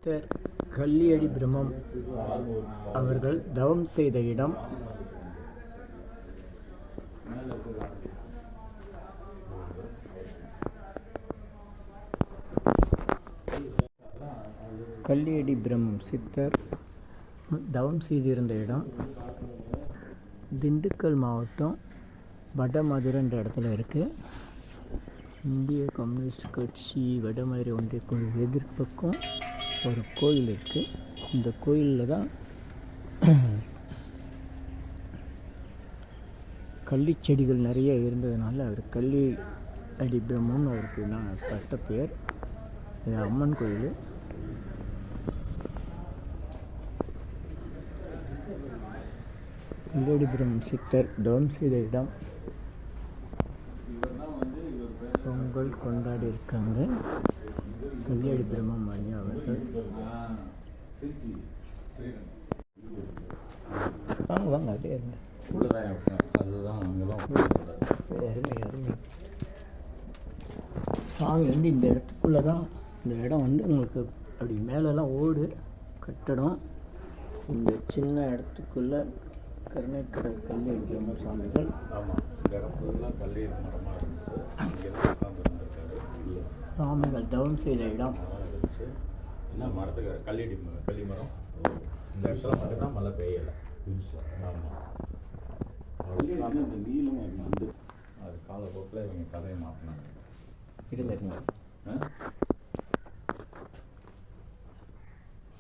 சித்தர் கல்லியடி பிரம்மம் அவர்கள் தவம் செய்த இடம். கல்லியடி பிரம்மம் சித்தர் தவம் செய்திருந்த இடம் திண்டுக்கல் மாவட்டம் வடமதுரைன்ற இடத்துல இருக்குது. இந்திய கம்யூனிஸ்ட் கட்சி வடமதுரை ஒன்றிய குழு எதிர்ப்பக்கம் ஒரு கோயில் இருக்குது. இந்த கோயிலில் தான் கள்ளி செடிகள் நிறைய இருந்ததுனால அவர் கள்ளி அடி பிரம்மன் அவருக்கு நான் பட்ட பெயர். இது அம்மன் கோயில். கல்லியடி பிரம்மன் சித்தர் தவம் செய்த இடம். பொங்கல் கொண்டாடி இருக்காங்க. கல்லியடி பிரம்மம் ஐயா அவர்கள். வாங்க வாங்க அப்படியே இருங்க. அருமை. சாமி வந்து இந்த இடத்துக்குள்ளே தான். இந்த இடம் வந்து உங்களுக்கு அப்படி மேலெல்லாம் ஓடு கட்டடம். இந்த சின்ன இடத்துக்குள்ளே கருணைக்கடல் கல்லியடி பிரம்ம சாமிகள். ஆமாம், இந்த இடம் ஃபுல்லாக கல்லியடி மரமாக இருந்துச்சு. சாமிகள் தவம் செய்த இடம். என்ன மரத்துக்கு கள்ளி மரம். இந்த இடத்துல மட்டும்தான் மழை பெய்யலை. ஆமாம், அந்த நீளம் வந்து அது காலப்போக்கில் இவங்க கதையை மாற்றினாங்க. இருங்க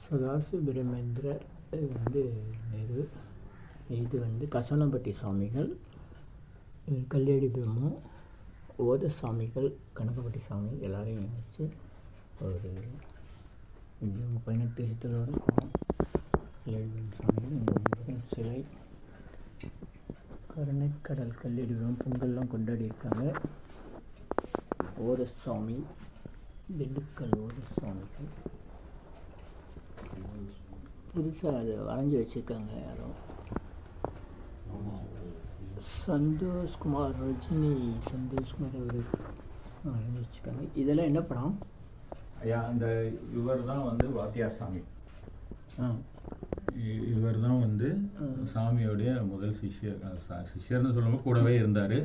சதாசிவபிரமேந்திரர் வந்து நேரு. இது வந்து கசனப்பட்டி சாமிகள். கல்லியடி பிரம்மம் ஓத சாமிகள் கனகப்பட்டி சாமி எல்லாரையும் வச்சு ஒரு 18 சித்தரோட கல்லியடி சாமிகள். இந்த சிலை கருணைக்கடல் கல்லியடி பிரம்மம் பொங்கல்லாம் கொண்டாடி இருக்காங்க. ஓத சாமி திண்டுக்கல் ஓத சாமிகள் புதுசாக அதை வரைஞ்சி வச்சுருக்காங்க. யாரும் சந்தோஷ்குமார் ரஜினி சந்தோஷ்குமார் அவர் வரைஞ்சி வச்சுருக்காங்க. இதெல்லாம் என்ன படம்? ஐயா, அந்த இவர் தான் வந்து வாத்தியார் சாமி. இவர் தான் வந்து சாமியோடைய முதல் சிஷ்யர்னு சொல்லும்போது கூடவே இருந்தார்.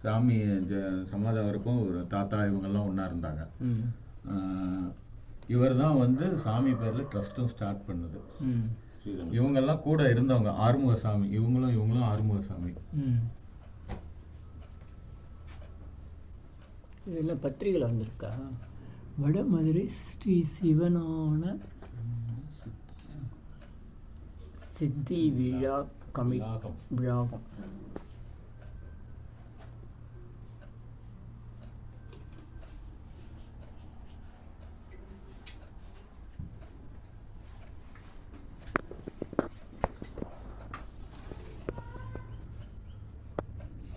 சாமி சமாதாவருக்கும் ஒரு தாத்தா இவங்கெல்லாம் ஒன்றா இருந்தாங்க. இவர் தான் வந்து சாமி பேரில் ட்ரஸ்ட்டும் ஸ்டார்ட் பண்ணுது. இவங்கெல்லாம் கூட இருந்தவங்க ஆறுமுகசாமி. இவங்களும் ஆறுமுகசாமி. இதெல்லாம் பத்திரிகையில் வந்திருக்கா? வடமதுரை ஸ்ரீ சிவனான சித்தி விழா விழாகம்.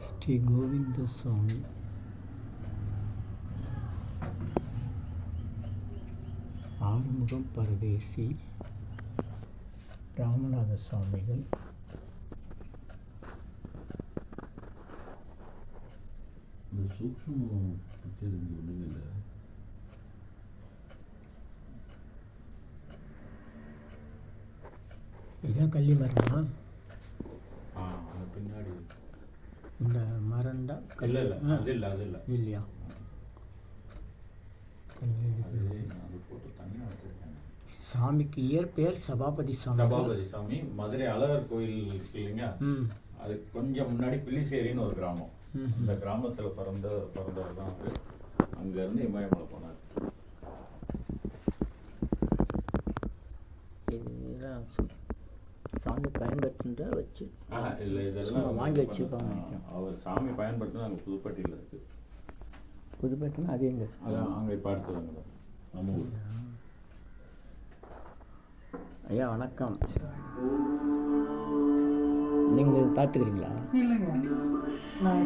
ஸ்ரீ கோவிந்த சுவாமி ஆறுமுகம் பரதேசி ராமநாத சுவாமிகள். இதான் கள்ளி மரமா? பின்னாடி இந்த மரம் தான். இல்லையா? சாமிக்கு இயற்பெயர் சபாபதி சாமி. மதுரை அழகர் கோயில் இல்லைங்க, அது கொஞ்சம் முன்னாடி பில்லிசேரின்னு ஒரு கிராமம். இந்த கிராமத்தில் பிறந்தவர் தான் அவர். அங்கேருந்து இமயமலை போனார். இதெல்லாம் சாமி பயன்படுத்துறத வச்சு இல்லை, இதெல்லாம் வாங்கி வச்சுருப்பாங்க. அவர் சாமி பயன்படுத்தினா அங்கே புதுப்பட்டியில் இருக்குது. புதுப்பட்டினா அது எங்கே? அதான் அங்கே இப்போ அடுத்தவங்க நம்ம ஊர். ஐயா வணக்கம். நீங்கள் பார்த்துக்கிறீங்களா? இல்லைங்க, நான்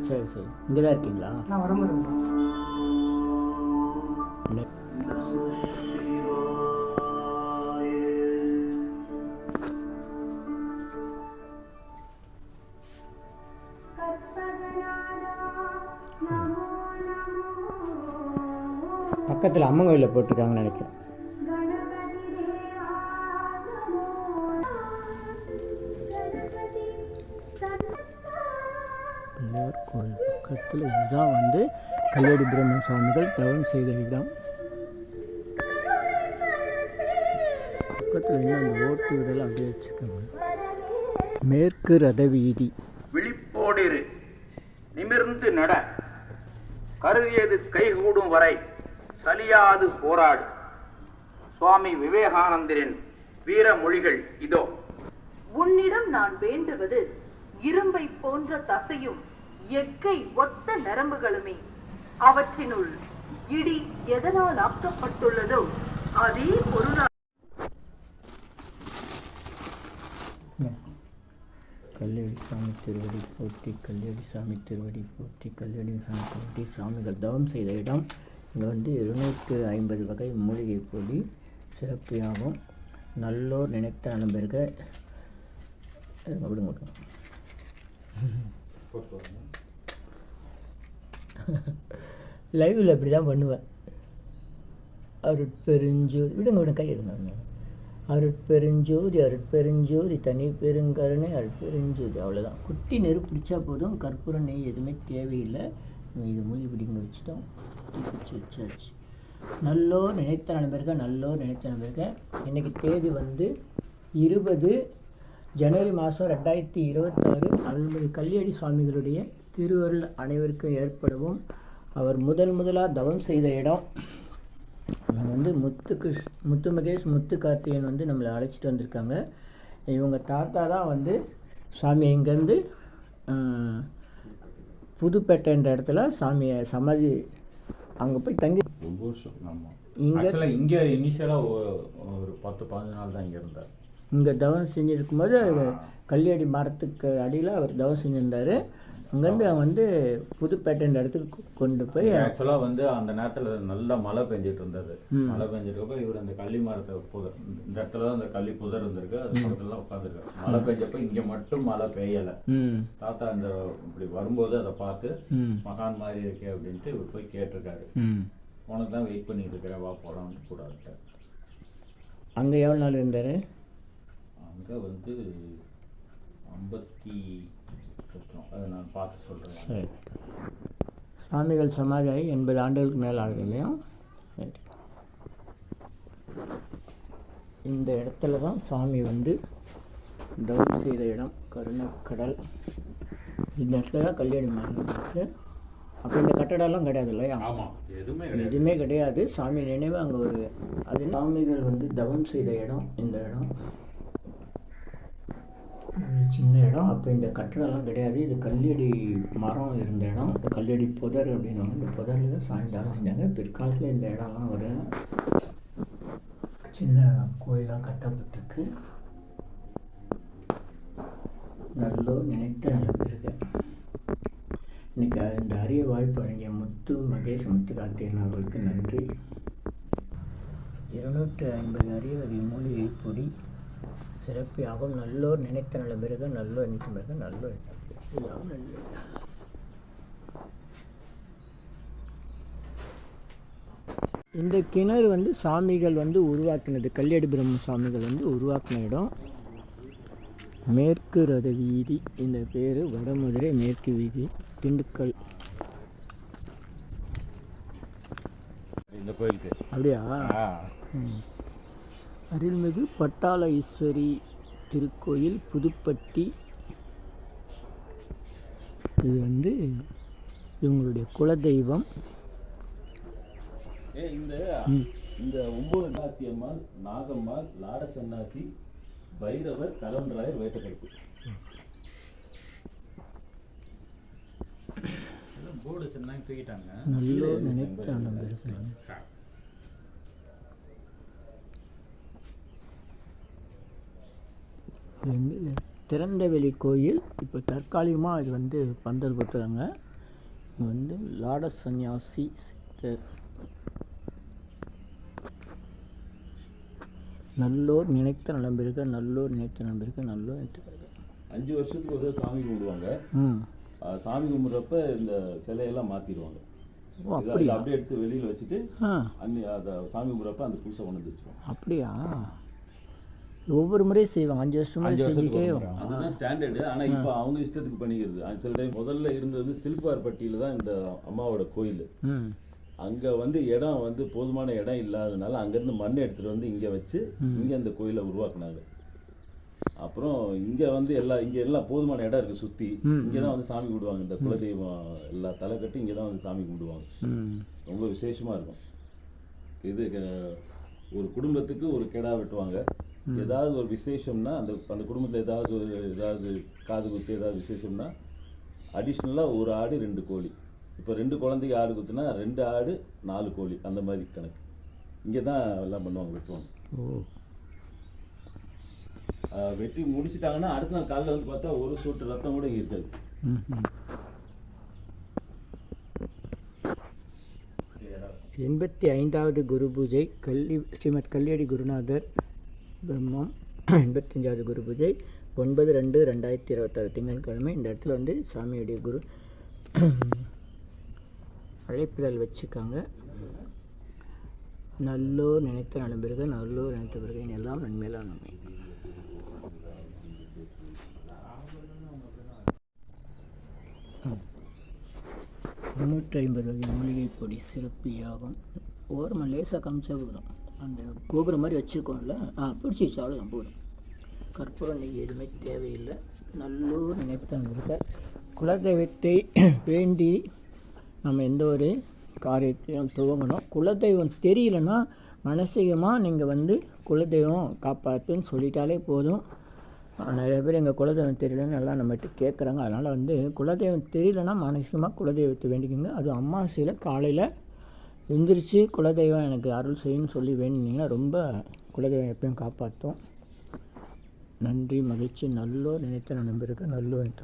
சரி. இங்கே தான் இருக்கீங்களா? நான் வரும்போது பக்கத்தில் அம்மன் கோயிலில் போட்டிருக்காங்கன்னு நினைக்கிறேன். பிள்ளையார் கோயில் பக்கத்தில் இதுதான் வந்து கல்லேடி பிரம்ம சுவாமிகள் தவம் செய்த இடம். பக்கத்தில் இன்னும் அந்த ஓட்டு வீடெல்லாம் அப்படியே வச்சுருக்காங்க. மேற்கு ரத வீதி. விழிப்போடிரு, நிமிர்ந்து நட, கருதியது கைகூடும் வரை சலியாது போராடு. சுவாமி விவேகானந்தரின் வீர மொழிகள் இதோ. உன்னிடம் நான் வேண்டுவது இரும்பை போன்ற தசையும் எக்கை ஒத்த நரம்புகளுமே. அவற்றினுள் இடி எதனால் ஆக்கப்பட்டுள்ளதோ அதே பொருளால் கல்லேடி சாமி திருவடி போற்றி, கல்லேடி சாமி திருவடி போற்றி, கல்லேடி சாமி போற்றி. சாமிகள் தவம் செய்த இடம். இங்கே வந்து 250 வகை மூலிகை பொடி சிறப்பியாகும். நல்லோர் நினைத்த நண்பர்க விடுங்க லைவில் அப்படி தான் பண்ணுவேன். அருட்பெருஞ்சோதி விடுங்க கை எடுங்க. அருட்பெருஞ்சோதி அருட்பெருஞ்சோதி தனி பெருங்கருணை அருட்பெருஞ்சோதி. அவ்வளோதான். குட்டி நெருப்பு பிடிச்சா போதும். கற்பூரம் நெய் எதுவுமே தேவையில்லை. இது மூலி பிடிங்க வச்சுட்டோம். வச்சாச்சு. நல்லோர் நினைத்த நண்பர்கள், நல்லோர் நினைத்த நண்பர்கள். இன்றைக்கி தேதி வந்து 20 ஜனவரி மாதம் 2026. அருள்மிகு கல்லேடி சுவாமிகளுடைய திருவருள் அனைவருக்கும் ஏற்படவும். அவர் முதலாக தவம் செய்த இடம். அவங்க வந்து முத்து மகேஷ் முத்து கார்த்திகேயன் வந்து நம்மளை அழைச்சிட்டு வந்திருக்காங்க. இவங்க தாத்தா தான் வந்து சாமி இங்கேருந்து புதுப்பேட்டை என்ற இடத்துல சாமியை சமாதி அங்கே போய் தங்கி ரொம்ப வருஷம். இங்கே இனிஷியலாக ஒரு 10-15 நாள் தான் இங்கே இருந்தார். இங்கே தவம் செஞ்சுருக்கும்போது கல்லேடி மரத்துக்கு அடியில் அவர் தவம் செஞ்சுருந்தார். அங்கேருந்து வந்து புதுப்பேட்டைன்ற இடத்துக்கு கொண்டு போய் ஆக்சுவலாக வந்து அந்த நேரத்தில் நல்லா மழை பெஞ்சிட்டு இருந்தது. மழை பெஞ்சிருக்கப்போ இவர் அந்த கள்ளி மரத்தை இந்த இடத்துல தான் அந்த கள்ளி புதர் இருந்திருக்கு. அது பக்கத்துலலாம் உட்காந்துருக்காரு. மழை பெஞ்சப்போ இங்கே மட்டும் மழை பெய்யலை. தாத்தா இந்த இப்படி வரும்போது அதை பார்த்து மகான் மாதிரி இருக்கே அப்படின்ட்டு இவர் போய் கேட்டிருக்காரு. உனக்கு தான் வெயிட் பண்ணிட்டு இருக்கிறேன், வா போகலான்னு கூட இருக்காரு. அங்கே எவ்வளோ நாள் இருந்தார்? அங்கே வந்து 50 அதை நான் பார்த்து சொல்கிறேன். சரி. சாமிகள் சமாதி 80 ஆண்டுகளுக்கு மேலே ஆகுது இல்லையா? சரி. இந்த இடத்துல தான் சாமி வந்து தவம் செய்த இடம். கருணக்கடல். இந்த இடத்துல தான் கல்யாணி மரம் இருக்குது. அப்போ இந்த கட்டடம்லாம் கிடையாது இல்லையா? ஆமாம், எதுவுமே கிடையாது. சாமி நினைவு அங்கே ஒரு அது சாமிகள் வந்து தவம் செய்த இடம். இந்த இடம் சின்ன இடம். அப்போ இந்த கட்டடம்லாம் கிடையாது. இது கல்லேடி மரம் இருந்த இடம். இந்த கல்லேடி புதர் அப்படின்வாங்க. இந்த புதரில் தான் சாமி தவம் செஞ்சாங்க. பிற்காலத்தில் இந்த இடம்லாம் ஒரு சின்ன கோயிலாக கட்டப்பட்டிருக்கு. நல்லோர் நினைத்த நல்லது. இன்னைக்கு இந்த அரிய வாய்ப்பு வழங்கிய முத்து மகேஷ் முத்து கார்த்திகேயன் அவர்களுக்கு நன்றி. 250 அரிய வகை மூலிகை பொடி சிறப்பியாகும். நல்லோர் நினைத்த நல்ல பிறகு நல்லோர் நினைத்த பிறகு நல்லோர் எல்லாம் நல்ல. இந்த கிணறு வந்து சாமிகள் வந்து உருவாக்கினது. கல்லேடி பிரம்ம சாமிகள் வந்து உருவாக்கின இடம். மேற்கு ரத வீதி. இந்த பேர் வடமதுரை மேற்கு வீதி, திண்டுக்கல். இந்த கோயிலுக்கு அப்படியா? அருள்மிகு பட்டாள ஈஸ்வரி திருக்கோயில், புதுப்பட்டி. இது வந்து இவங்களுடைய குலதெய்வம். இந்த 9 நாத்தியம்மாள், நாகம்மாள், லாட சன்னாசி, பைரவர், கலவன்ராயர், வேட்டக்கருப்பு போர்டு வச்சிருந்தாங்க, தூக்கிட்டாங்க. நல்ல நினைத்தாங்க. இது வந்து திறந்தவெளி கோயில். இப்போ தற்காலிகமாக இது வந்து பந்தல் போட்டுறாங்க. இங்கே வந்து லாட சன்னியாசி சித்தர். நல்லோர் நினைத்த நலம்பிருக்க, நல்லோர் நினைத்த நலம்பிருக்க, நல்லோர் நினைத்த 5 வருஷத்துக்கு ஒரு சாமி கும்பிடுவாங்க. சாமி கும்பிட்றப்ப இந்த சிலையெல்லாம் மாற்றிடுவாங்க. ஓ அப்படியா? அப்படியே எடுத்து வெளியில் வச்சுட்டு ஆ அதை சாமி கும்பிட்றப்ப அந்த புதுசை கொண்டு வந்து வச்சுருவோம். அப்படியா? ஒவ்வொரு முறையும் செய்வாங்க, 5 வருஷம் முறை 5 செஞ்சுட்டே வருஷத்துக்கு அதுதான் ஸ்டாண்டர்டு. ஆனால் இப்போ அவங்க இஷ்டத்துக்கு பண்ணிக்கிறது. அது சில டைம் முதல்ல இருந்தது சில்பார்பட்டியில் தான் இந்த அம்மாவோட கோயில். ம் அங்கே வந்து இடம் வந்து போதுமான இடம் இல்லாதனால அங்கேருந்து மண் எடுத்துகிட்டு வந்து இங்கே வச்சு இங்கே அந்த கோயிலை உருவாக்குனாங்க. அப்புறம் இங்கே வந்து இங்கே எல்லாம் போதுமான இடம் இருக்குது சுற்றி. இங்கே தான் வந்து சாமி கும்பிடுவாங்க. இந்த குலதெய்வம் எல்லா தலை கட்டி இங்கே தான் வந்து சாமி கும்பிடுவாங்க. ரொம்ப விசேஷமாக இருக்கும் இது. ஒரு குடும்பத்துக்கு ஒரு கெடா வெட்டுவாங்க. ஏதாவது ஒரு விசேஷம்னா அந்த குடும்பத்தில் ஏதாவது காது குத்து ஏதாவது விசேஷம்னா அடிஷ்னலாக ஒரு ஆடு 2 கோழி. இப்போ 2 குழந்தைக்கு ஆடு குத்துனா 2 ஆடு 4 கோழி அந்த மாதிரி கணக்கு. இங்கே தான் எல்லாம் பண்ணுவாங்க, வெட்டுவாங்க. வெட்டி முடிச்சிட்டாங்கன்னா அடுத்த நாள் காலையில் வந்து பார்த்தா ஒரு சொட்டு ரத்தம் கூட இங்கே இருக்காது. 85வது குரு பூஜை ஸ்ரீமத் கல்லியடி குருநாதர் பிரம்மம் 85வது குரு பூஜை 9/2/2026 திங்கட்கிழமை. இந்த இடத்துல வந்து சாமியுடைய குரு அழைப்புதல் வச்சுக்காங்க. நல்லோர் நினைத்த நலம்பெருக, நல்லோர் நினைத்த பிறகு எல்லாம் நன்மையெல்லாம் நன்மை. முந்நூற்றி 50 வகை மூலிகை பொடி சிறப்பு யாகம். ஓரமாக லேசாக காமிச்சா போதும். அந்த கோபுரம் மாதிரி வச்சுருக்கோம்ல, பிடிச்சி அவ்வளோதான் போதும். கற்பூரம் நெய் எதுவுமே தேவையில்லை. நல்லூர் நினைத்தான் இருக்க குலதெய்வத்தை வேண்டி நம்ம எந்த ஒரு காரியத்தையும் துவங்கணும். குலதெய்வம் தெரியலன்னா மனசிகமாக நீங்கள் வந்து குலதெய்வம் காப்பாற்றுன்னு சொல்லிட்டாலே போதும். நிறைய பேர் எங்கள் குலதெய்வம் தெரியலன்னு எல்லாம் நம்மகிட்ட கேட்குறாங்க. அதனால் வந்து குலதெய்வம் தெரியலன்னா மனசிகமாக குலதெய்வத்தை வேண்டிக்கோங்க. அது அமாவாசையில் காலையில் எந்திரிச்சு குலதெய்வம் எனக்கு அருள் செய்யணும்னு சொல்லி வேண்டினீங்கன்னா ரொம்ப குலதெய்வம் எப்பயும் காப்பாற்றும். நன்றி, மகிழ்ச்சி. நல்லோர் நினைத்த நண்பருக்கு நல்லோர் நினைத்த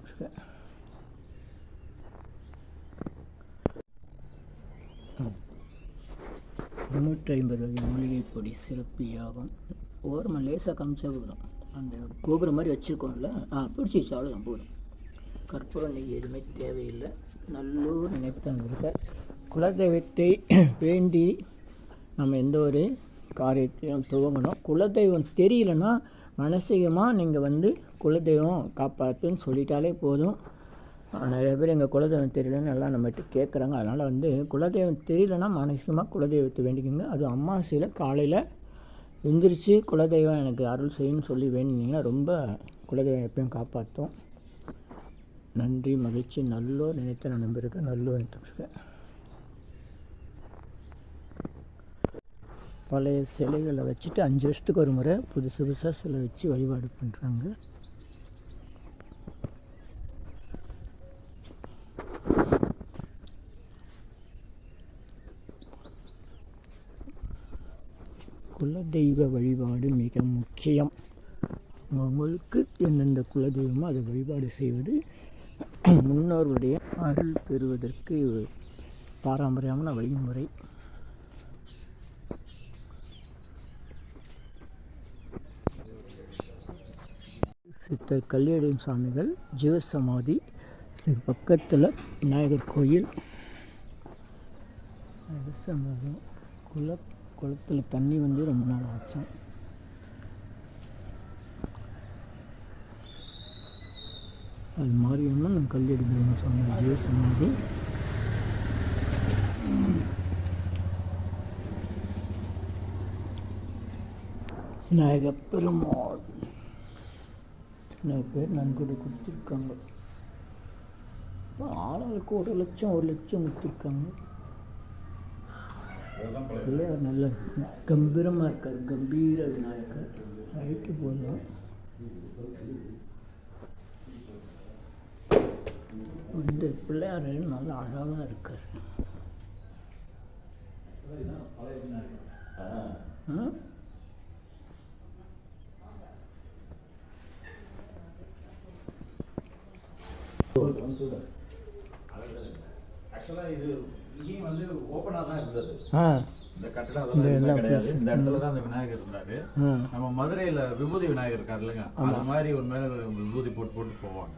350 வகை மூலிகை பொடி சிறப்பு யாகம். ஓரமாக லேசாக காமிச்சா போதும். அந்த கோபுரம் மாதிரி வச்சுருக்கோம்ல, பிடிச்சி அவ்வளோதான் போதும். கற்பூரம் நெய் எதுவுமே தேவையில்லை. நல்லூர் நினைத்தான் இருக்க குலதெய்வத்தை வேண்டி நம்ம எந்த ஒரு காரியத்தையும் துவங்கணும். குலதெய்வம் தெரியலன்னா மனசிகமாக நீங்கள் வந்து குலதெய்வம் காப்பாற்றுன்னு சொல்லிட்டாலே போதும். நிறைய பேர் எங்கள் குலதெய்வம் தெரியலன்னு எல்லாம் நம்மகிட்ட கேட்குறாங்க. அதனால் வந்து குலதெய்வம் தெரியலன்னா மனசிகமாக குலதெய்வத்தை வேண்டிக்கோங்க. அது அமாவாசையில் காலையில் எந்திரிச்சு குலதெய்வம் எனக்கு அருள் செய்யணும்னு சொல்லி வேண்டினீங்கன்னா ரொம்ப குலதெய்வம் எப்பயும் காப்பாற்றும். நன்றி, மகிழ்ச்சி. நல்லோர் நினைத்த நண்பருக்கு நல்லோர் நினைத்த பழைய சிலைகளை வச்சுட்டு 5 வருஷத்துக்கு ஒரு முறை புதுசாக சிலை வச்சு வழிபாடு பண்ணுறாங்க. குலதெய்வ வழிபாடு மிக முக்கியம். அவங்களுக்கு எந்தெந்த குலதெய்வமோ அதை வழிபாடு செய்வது முன்னோர்களுடைய அருள் பெறுவதற்கு பாரம்பரியமான வழிமுறை. சித்தர் கல்லியடியும் சாமிகள் ஜீவசமாதி பக்கத்தில் விநாயகர் கோயில். குளத்தில் தண்ணி வந்து ரொம்ப நாள் ஆச்சான். அது மாரியம்மன் நம்ம கல்லியடி சாமி ஜீவசமாதி. விநாயகப் பெருமாள் நிறைய பேர் நன்கொடை கொடுத்துருக்காங்க. ஆளுக்கு 1 லட்சம் 1 லட்சம் கொடுத்துருக்காங்க. பிள்ளையார் நல்ல கம்பீரமாக இருக்கார். கம்பீர விநாயகர் ஹைட்டு போடலாம். இந்த பிள்ளையார் நல்லா அழகாக இருக்கார். ஆக்சுவலாக இது இங்கேயும் வந்து ஓப்பனாக தான் இருந்தது. இந்த கட்டடம் இதெல்லாம் கிடையாது. இந்த இடத்துல தான் அந்த விநாயகர் இருந்தாரு. நம்ம மதுரையில் விபூதி விநாயகர் இருக்கார் இல்லைங்க, அந்த மாதிரி ஒரு மேலே விபூதி போட்டு போவாங்க.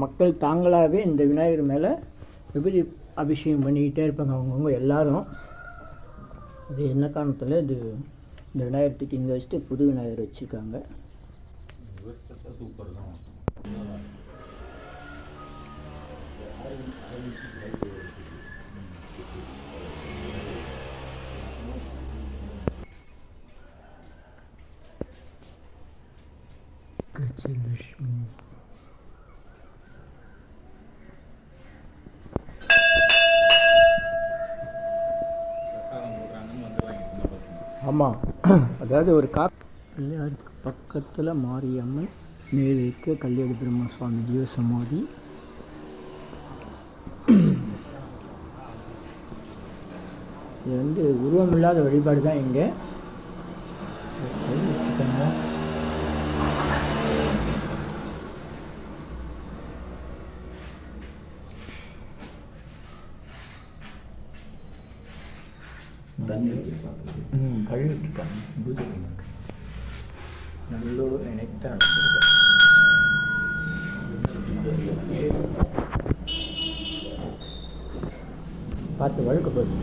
மக்கள் தாங்களாகவே இந்த விநாயகர் மேலே விபூதி அபிஷேகம் பண்ணிக்கிட்டே இருப்பாங்க அவங்கவுங்க எல்லாரும். அது என்ன காரணத்தில் இது இந்த விநாயகத்துக்கு இங்கே வச்சுட்டு புது விநாயகர் வச்சுருக்காங்க. சூப்பர் தான். கஜலட்சுமி ஆமாம், அதாவது ஒரு பிள்ளையாருக்கு பக்கத்தில் மாரியம்மன், மேலே இருக்க கல்யாணி பிரம்ம சுவாமி ஜீவ சமாதி. இது வந்து உருவமில்லாத வழிபாடு தான் இங்கே. கழுவிட்டுருக்காங்க பூஜை பண்ணுங்க. நல்லூர் நினைத்த பார்த்து வழுக்க போகுது.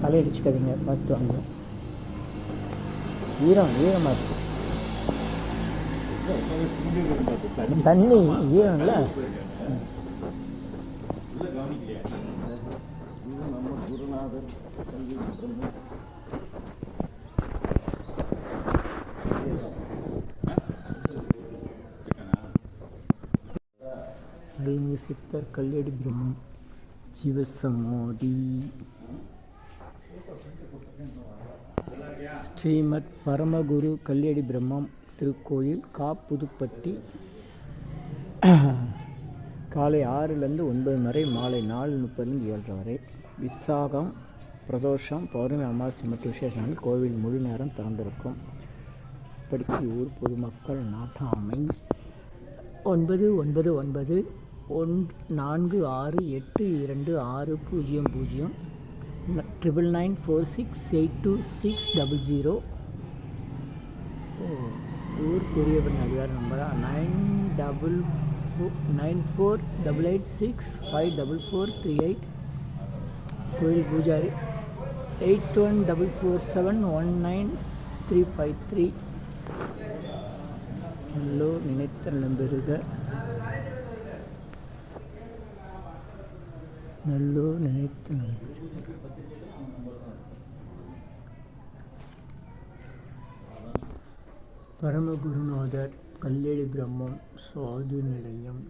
தலையடிச்சுக்காதீங்க, பார்த்து வாங்க. ஈரமாக இருக்கு தண்ணி, ஈரம்ல. அருள்மிகு சித்தர் கல்யாணி பிரம்மம் ஜீவசமாதி. ஸ்ரீமத் பரமகுரு கல்யாணி பிரம்மம் திருக்கோயில் புதுப்பட்டி. காலை 6லேருந்து 9 வரை, மாலை 4:30லேருந்து 7:30 வரை. விசாகம், பிரதோஷம், பௌர்ணமி, அமாவாசை மற்றும் விசேஷங்கள் கோவில் முழு நேரம் திறந்திருக்கும். இப்படிக்கு ஊர் பொதுமக்கள் நாட்டாமை 999 468260 9946826000. ஊர் பெரியவன் அதிகார நம்பரா 9488654438. கோயில் பூஜாரி 8144719353. எல்லோர் நினைத்த நம்பெருக. நல்லூர் நினைத்த நம்பெருக. பரமகுருநாதர் கல்யாணி பிரம்மம் சுவாதி நிலையம்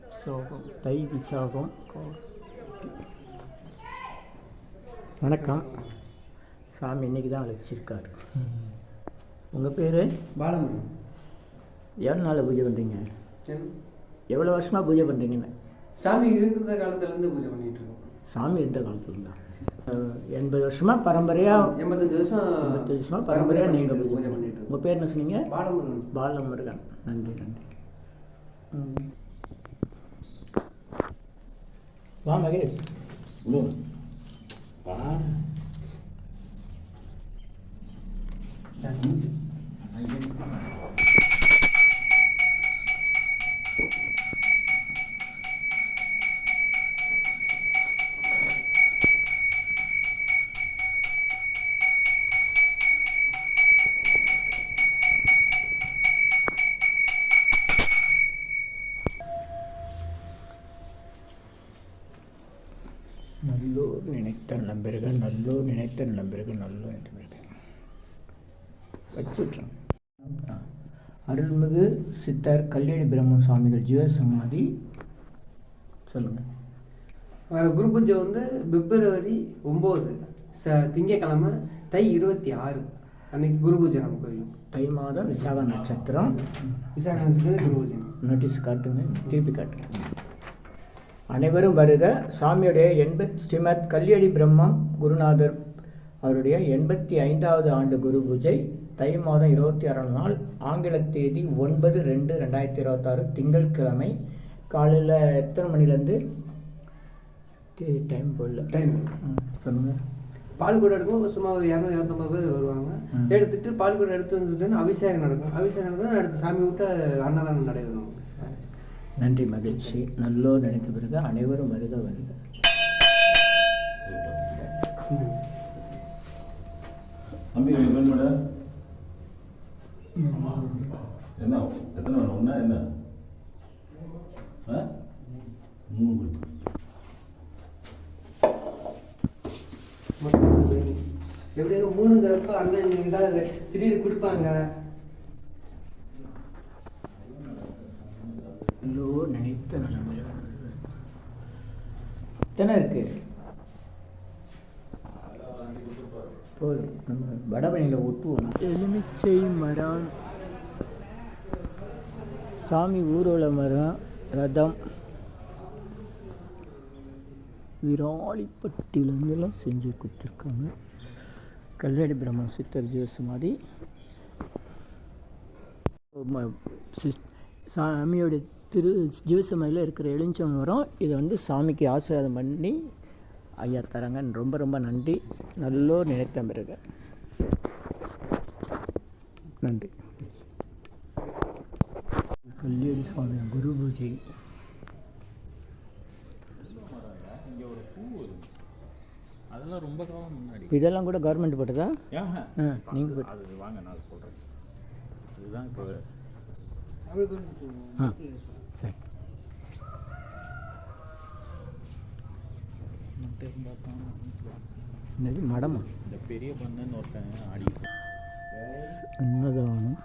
விசாகம், தை விசாகம். வணக்கம் சாமி, இன்னைக்கு தான் அழைச்சிருக்காரு. உங்கள் பேர்? பாலமுருகன். எவ்வளோ நாள் பூஜை பண்ணுறீங்க? எவ்வளோ வருஷமாக பூஜை பண்ணுறீங்கன்னு? சாமி இருந்த காலத்துலேருந்து பூஜை பண்ணிகிட்டு இருக்கோம். சாமி இருந்த காலத்துல தான் 80 வருஷமாக பரம்பரையாக 85 வருஷமாக பரம்பரையாக நீங்கள் பூஜை பண்ணிட்டு பண்ணிட்டு. உங்கள் பேர் என்ன சொன்னீங்க? பாலமுருகன். பாலமுருகன். நன்றி நன்றி. வா மகேஷ். நல்லூர் நினைத்த நம்பர்கள், நல்லூர் நினைத்த நம்பர்கள், நல்லூர் நினைத்த நம்பர்கள் வச்சுட்றேன். அருள்மிகு சித்தர் கல்யாணி பிரம்ம சுவாமிகள் ஜீவசமாதி. சொல்லுங்கள். வர குரு பூஜை வந்து பிப்ரவரி 9 திங்கக்கிழமை தை 26 அன்னைக்கு குரு பூஜை. நம்ம கோயிலும் தை மாதம் விசாக நட்சத்திரம். விசாக நட்சத்திரம் குரு பூஜை. நோட்டீஸ் காட்டுங்க, திருப்பி காட்டுங்க. அனைவரும் வருக. சாமியுடைய ஸ்ரீமத் கல்யாணி பிரம்மம் குருநாதர் அவருடைய 85வது ஆண்டு குரு பூஜை தை மாதம் 26ஆம் நாள், ஆங்கில தேதி 9/2/2026 திங்கட்கிழமை. காலையில் எத்தனை மணிலேருந்து? டைம் போடல. டைம் சொல்லுங்கள். பால் கூட எடுக்கும். சும்மா ஒரு 200-250 பேர் வருவாங்க. எடுத்துட்டு பால் கூட எடுத்து வந்துட்டு அபிஷேகம் நடக்கும். அபிஷேகம் நடந்தால் அடுத்து சாமி விட்டு அன்னதானம் நடைபெறும். நன்றி, மகிழ்ச்சி. நல்லோர் நினைத்த பிறகு அனைவரும் வருக வருக. தம்பி வேணுமாடா? என்ன எத்தனை வேணும்? ஒன்றா என்ன? ஆ 3 குடி. எப்படிங்க 3ங்கிறப்ப அண்ணன் ஏதாவது திடீர்னு கொடுப்பாங்க. நல்லோர் நினைத்த நலம் எத்தனை இருக்கு? போதும், நம்ம வடபணியில் ஒட்டுவோம். எலுமிச்சை மரம், சாமி ஊர்வல மரம், ரதம், விராலிப்பட்டியிலேருந்துலாம் செஞ்சு கொடுத்துருக்காங்க. கல்லடி பிரம்ம சித்தர் ஜீவசமாதி. சாமியோட ஜீவசமாதியில் இருக்கிற எலுமிச்சை மரம். இதை வந்து சாமிக்கு ஆசீர்வாதம் பண்ணி ஐயா தராங்க. ரொம்ப ரொம்ப நன்றி. நல்லோர் நினைத்த பிறகு நன்றி. கல்யாணி சுவாமி குரு பூஜை. இங்கே ஒரு பூ வரும், அதெல்லாம் ரொம்ப காலம் முன்னாடி. இதெல்லாம் கூட கவர்மெண்ட் போட்டதா? நீங்கள் அது வாங்க, நான் சொல்கிறேன். இதுதான் இப்போ சரி. என்னது மடமா? இந்த பெரிய பண்ணன்னு ஒருத்தன் ஆடி அன்னதானம்.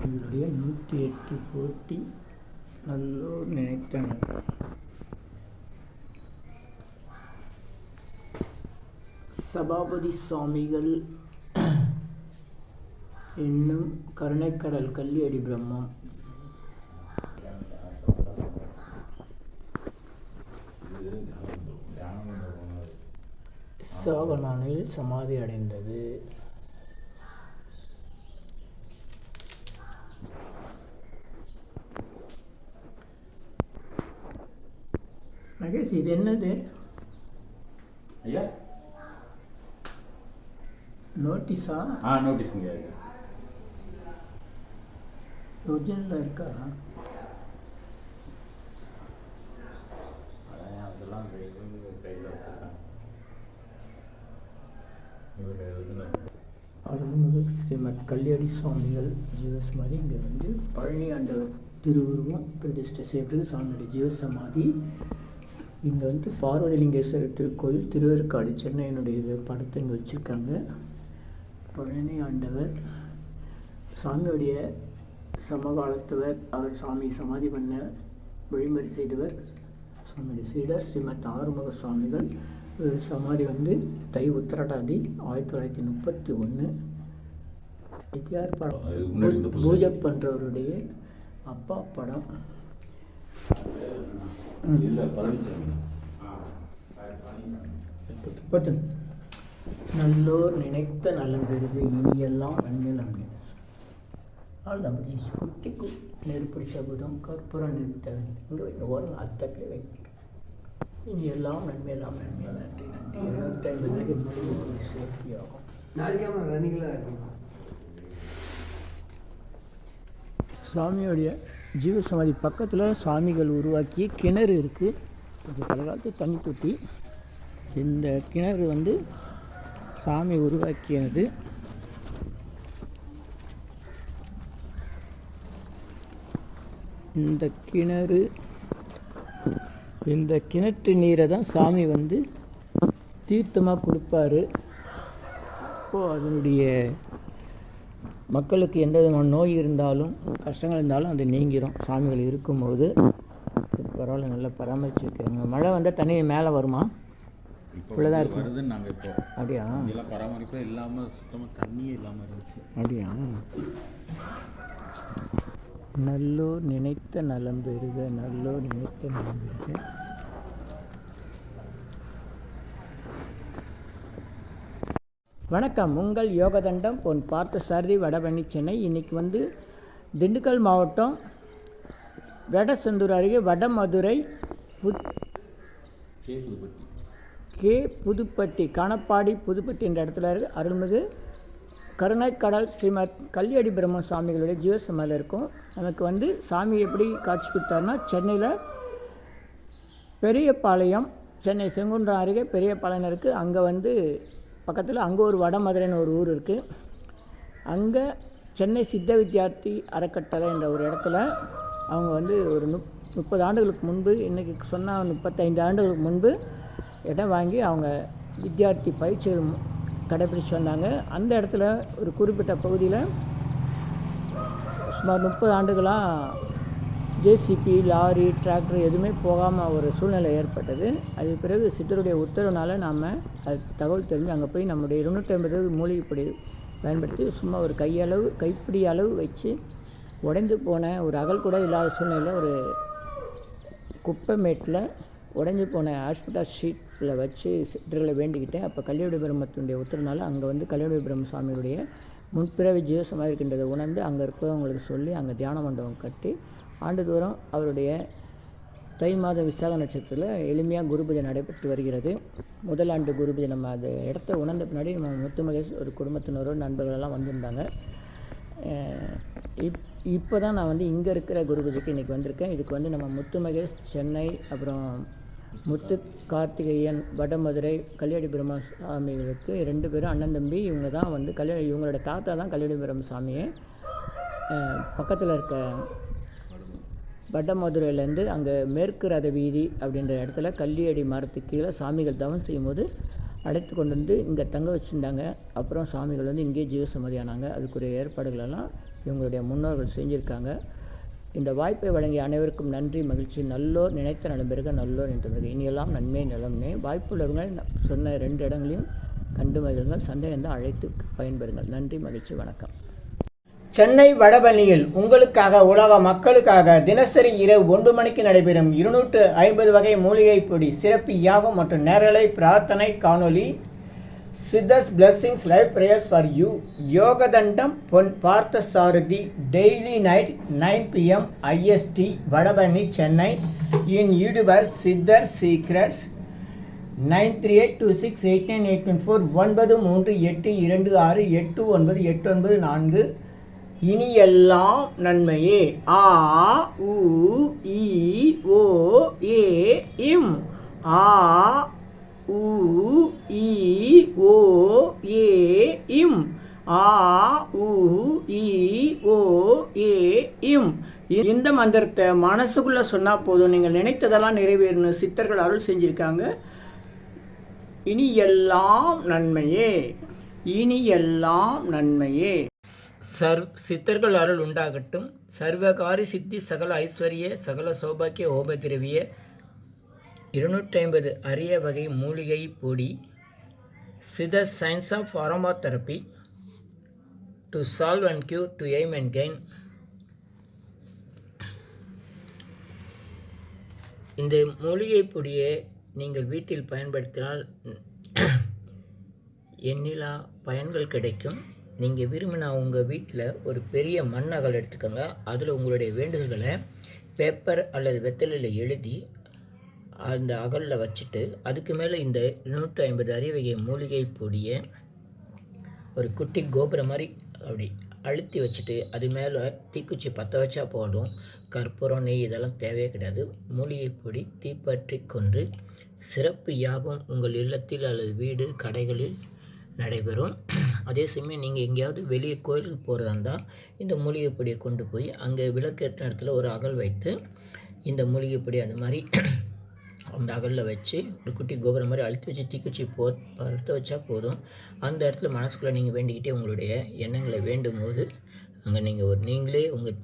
இவருடைய 108 போட்டி. நல்லோர் நினைத்தனர். சபாபதி சுவாமிகள் என்னும் கருணைக்கடல் கல்லியடி பிரம்மம். சாவணானில் சமாதி அடைந்தது. மகேஷ், இது என்னது? ஐயா நோட்டீஸா? நோட்டீஸுங்க. ஒரிஜினலாக இருக்கா? அதெல்லாம் கையில் வச்சுருக்காங்க. அருள்மிகு ஸ்ரீமத் கல்யாணி சுவாமிகள் ஜீவசமாதி. இங்கே வந்து பழனி ஆண்டவர் திருவுருவம் பிரதிஷ்டை செய்யப்பட்டது. சாமியுடைய ஜீவசமாதி. இங்கே வந்து பார்வதிலிங்கேஸ்வரர் திருக்கோயில், திருவேற்காடு, சென்னையினுடைய படத்தை இங்கே வச்சுருக்காங்க. பழனி ஆண்டவர் சாமியுடைய சமகாலத்தவர். அவர் சாமி சமாதி பண்ண வழிமுறை செய்தவர். சாமியுடைய சீடர் ஸ்ரீமத் ஆறுமுக சுவாமிகள். சமாதி வந்து தை உத்திரட்டாதி 1931. எத்தியார் படம் பூஜை பண்ணுறவருடைய அப்பா படம். நல்லோர் நினைத்த நலம் பெறுது, இனியெல்லாம் நன்மையில் நன்மை. அவ்வளோதான். குட்டி நெருப்படி சபுதம் கற்பூரம் நிறுத்த இங்கே வைக்க ஓரம் அத்தட்டில் வைக்க. இனி எல்லாம் நன்மையெல்லாம் நன்மை. நன்றி நன்றி. 250 மணி சேஃப்டி ஆகும். நாளைக்கு ரன்னிங்கெலாம் இருக்கும். சுவாமியோடைய ஜீவசமாதி பக்கத்தில் சுவாமிகள் உருவாக்கிய கிணறு இருக்குது. அது பலகாலத்து தண்ணி தொட்டி. இந்த கிணறு வந்து சாமி உருவாக்கியது. இந்த கிணற்று நீரை தான் சாமி வந்து தீர்த்தமாக கொடுப்பாரு. அப்போது அதனுடைய மக்களுக்கு எந்த விதமான நோய் இருந்தாலும் கஷ்டங்கள் இருந்தாலும் அது நீங்கிரும். சாமிகள் இருக்கும்போது பரவாயில்ல, நல்லா பராமரித்து வைக்கிறாங்க. மழை வந்தால் தண்ணி மேலே வருமா? இவ்வளோதான் இருக்கு வருதுன்னு நாங்கள் இப்போ அப்படியா? இதெல்லாம் பராமரிப்பே இல்லாமல் சுத்தமாக தண்ணியே இல்லாமல் இருந்துச்சு. அப்படியா? நல்லோர் நினைத்த நலம் பெறுக. நல்லோர் நினைத்த நலம் பெறுக. வணக்கம். உங்கள் யோகதண்டம் பொன் பார்த்தசாரதி, வடபழனி, சென்னை. இன்றைக்கி வந்து திண்டுக்கல் மாவட்டம் வேடசந்தூர் அருகே வடமதுரை கே புதுப்பட்டி, கணப்பாடி புதுப்பட்டி என்ற இடத்துல அருள்மிகு கருணைக்கடல் ஸ்ரீமத் கல்லியடி பிரம்ம சுவாமிகளுடைய ஜீவசமாதியில் இருக்கும். நமக்கு வந்து சாமி எப்படி காட்சி கொடுத்தாருன்னா, சென்னையில் பெரியபாளையம், சென்னை செங்குன்றம் அருகே பெரியபாளையம் இருக்குது. அங்கே வந்து பக்கத்தில் அங்கே ஒரு வடமதுரைன்னு ஒரு ஊர் இருக்குது. அங்கே சென்னை சித்த வித்யார்த்தி அறக்கட்டளை என்ற ஒரு இடத்துல அவங்க வந்து ஒரு 30 ஆண்டுகளுக்கு முன்பு, இன்றைக்கி சொன்னால் 35 ஆண்டுகளுக்கு முன்பு இடம் வாங்கி அவங்க வித்யார்த்தி பயிற்சிகள் கடைப்பிடிச்சு வந்தாங்க. அந்த இடத்துல ஒரு குறிப்பிட்ட பகுதியில் சுமார் 30 ஆண்டுகளாக ஜேசிபி, லாரி, டிராக்டர் எதுவுமே போகாமல் ஒரு சூழ்நிலை ஏற்பட்டது. அதுக்கு பிறகு சித்தருடைய உத்தரவுனால் நாம் அது தகவல் தெரிஞ்சு அங்கே போய் நம்முடைய 250 மூலிகைப்பொடி பயன்படுத்தி சும்மா ஒரு கைப்பிடி அளவு வச்சு உடைந்து போன ஒரு அகல் கூட இல்லாத சூழ்நிலையில் ஒரு குப்பை மேட்டில் உடைஞ்சு போன ஹாஸ்பிட்டல் ஷீட்டில் வச்சு சித்தர்களை வேண்டிக்கிட்டேன். அப்போ கல்லியடி பிரம்மத்தினுடைய உத்தரனால அங்கே வந்து கல்லியடி பிரம்ம சுவாமியுடைய முன்பிறவி ஜீவசமாக இருக்கின்றதை உணர்ந்து அங்கே இருக்கிறவங்களுக்கு சொல்லி அங்கே தியான மண்டபம் கட்டி ஆண்டுதோறும் அவருடைய தை மாதம் விசாக நட்சத்திரத்தில் எளிமையாக குரு பூஜை நடைபெற்று வருகிறது. முதல் ஆண்டு குரு பூஜை நம்ம அது இடத்த உணர்ந்த பின்னாடி நம்ம முத்துமகேஷ் ஒரு குடும்பத்தினரோட நண்பர்களெல்லாம் வந்திருந்தாங்க. இப்போ தான் நான் வந்து இங்கே இருக்கிற குரு பூஜைக்கு இன்றைக்கி வந்திருக்கேன். இதுக்கு வந்து நம்ம முத்துமகேஷ் சென்னை, அப்புறம் முத்து கார்த்திகேயன் வடமதுரை கல்லியடி பிரம்ம சாமிகளுக்கு 2 பேரும் அண்ணன் தம்பி. இவங்க தான் வந்து இவங்களோட தாத்தா தான் கல்லியடி பிரம்ம சாமியை பக்கத்தில் இருக்க வடமதுரையிலேருந்து அங்கே மேற்கு ரத வீதி அப்படின்ற இடத்துல கல்லியடி மரத்துக்கு கீழே சாமிகள் தவம் செய்யும்போது அழைத்து கொண்டு வந்து இங்கே தங்க வச்சுருந்தாங்க. அப்புறம் சாமிகள் வந்து இங்கேயே ஜீவசமாதியானாங்க. அதுக்குரிய ஏற்பாடுகளெல்லாம் இவங்களுடைய முன்னோர்கள் செஞ்சுருக்காங்க. இந்த வாய்ப்பை வழங்கிய அனைவருக்கும் நன்றி, மகிழ்ச்சி. நல்லோர் நினைத்த நலம் பெருக, நல்லோர் நினைத்த இனியெல்லாம் நன்மை நலம்னே. வாய்ப்புள்ளவர்கள் சொன்ன 2 இடங்களையும் கண்டு மகிழுங்கள். சந்தேகம் தான் அழைத்து பயன்பெறுங்கள். நன்றி, மகிழ்ச்சி, வணக்கம். சென்னை வடபழனியில் உங்களுக்காக, உலக மக்களுக்காக தினசரி இரவு 1 மணிக்கு நடைபெறும் 250 வகை மூலிகை பொடி சிறப்பு யாகம் மற்றும் நேரலை பிரார்த்தனை காணொலி Siddhars blessings live prayers for you. Yogathandam Pon Partha Sarathi daily night 9 PM IST Vadapalani Chennai. In YouTuber Siddhar secrets 9382689814 938226898994. இனி எல்லாம் நன்மையே. ஆ உ இ ஓ ஏ இம். ஆ உ இ ஓ ஏ இம். ஆ உ இ ஓ ஏ இம். இந்த மந்திரத்தை மனசுக்குள்ளே சொன்னால் போதும், நீங்கள் நினைத்ததெல்லாம் நிறைவேறணும். சித்தர்கள் அருள் செஞ்சுருக்காங்க. இனி எல்லாம் நன்மையே, இனி எல்லாம் நன்மையே. சித்தர்கள் அருள் உண்டாகட்டும். சர்வகாரி சித்தி சகல ஐஸ்வர்ய சகல சௌபாக்கிய ஓபதிரவிய 250 அரிய வகை மூலிகை பொடி. Siddhar science of aroma therapy to solve and cure, to aim and gain. இந்த மூலிகை பொடியை நீங்கள் வீட்டில் பயன்படுத்தினால் எண்ணிலா பயன்கள் கிடைக்கும். நீங்கள் விரும்பினா உங்கள் வீட்டில் ஒரு பெரிய மண்ணகல் எடுத்துக்கோங்க. அதில் உங்களுடைய வேண்டுதல்களை பேப்பர் அல்லது வெத்தலையில் எழுதி அந்த அகலில் வச்சுட்டு அதுக்கு மேலே இந்த 250 அரிய வகை மூலிகை பொடியை ஒரு குட்டி கோபுரம் மாதிரி அப்படி அழுத்தி வச்சுட்டு அது மேலே தீக்குச்சி பற்ற வச்சா போடும். கற்பூரம், நெய் இதெல்லாம் தேவையே கிடையாது. மூலிகை பொடி தீப்பற்றி கொண்டு சிறப்பு யாகம் உங்கள் இல்லத்தில் அல்லது வீடு கடைகளில் நடைபெறும். அதே சமயம் நீங்கள் எங்கேயாவது வெளியே கோயிலுக்கு போகிறதா இருந்தால் இந்த மூலிகை பொடியை கொண்டு போய் அங்கே விளக்கேற்ற இடத்துல ஒரு அகல் வைத்து இந்த மூலிகை பொடி அந்த மாதிரி அந்த அகலில் வச்சு ஒரு குட்டி கோபுரம் மாதிரி அழுத்தி வச்சு தீக்குச்சி பற்ற வச்சா போதும். அந்த இடத்துல மனசுக்குள்ளே நீங்கள் வேண்டிக்கிட்டே உங்களுடைய எண்ணங்களை வேண்டும் போது அங்கே நீங்களே உங்கள்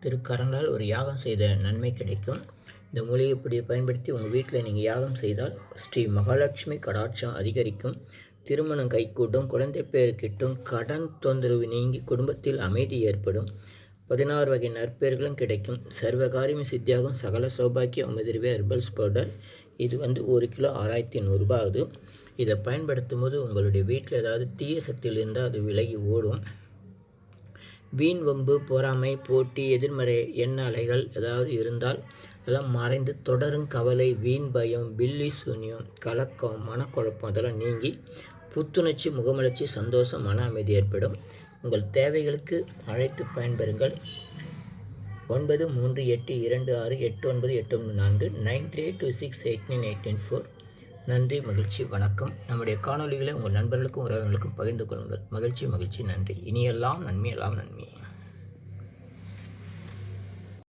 திருக்கரங்களால் ஒரு யாகம் செய்த நன்மை கிடைக்கும். இந்த மூலிகை பொடியை பயன்படுத்தி உங்கள் வீட்டில் நீங்கள் யாகம் செய்தால் ஸ்ரீ மகாலட்சுமி கடாட்சம் அதிகரிக்கும். திருமணம் கைகூட்டும், குழந்தை பேர் கிட்டும், கடன் தொந்தரவு நீங்கி குடும்பத்தில் அமைதி ஏற்படும், 16 வகை நற்பெயர்களும் கிடைக்கும். சர்வகாரியம் சித்தியாகும், சகல சௌபாக்கியம் அமிர்தவே ஹெர்பல்ஸ் பவுடர். இது 1 கிலோ 6100 ரூபாய் ஆகுது. இதை பயன்படுத்தும் போது உங்களுடைய வீட்டில் ஏதாவது தீய சக்தியில் இருந்தால் அது விலகி ஓடும். வீண் வம்பு, பொறாமை, போட்டி, எதிர்மறை எண்ண அலைகள் ஏதாவது இருந்தால் அதெல்லாம் மறைந்து தொடரும் கவலை, வீண் பயம், பில்லி சூன்யம், கலக்கம், மனக்குழப்பம் அதெல்லாம் நீங்கி புத்துணர்ச்சி, முகமலர்ச்சி, சந்தோஷம், மன அமைதி ஏற்படும். உங்கள் தேவைகளுக்கு அழைத்து பயன்பெறுங்கள். 9382689894 9382689894. நன்றி, மகிழ்ச்சி, வணக்கம். நம்முடைய காணொளிகளை உங்கள் நண்பர்களுக்கும் உறவினர்களுக்கும் பகிர்ந்து கொள்ளுங்கள். மகிழ்ச்சி, நன்றி. இனியெல்லாம் நன்மை, எல்லாம் நன்மை.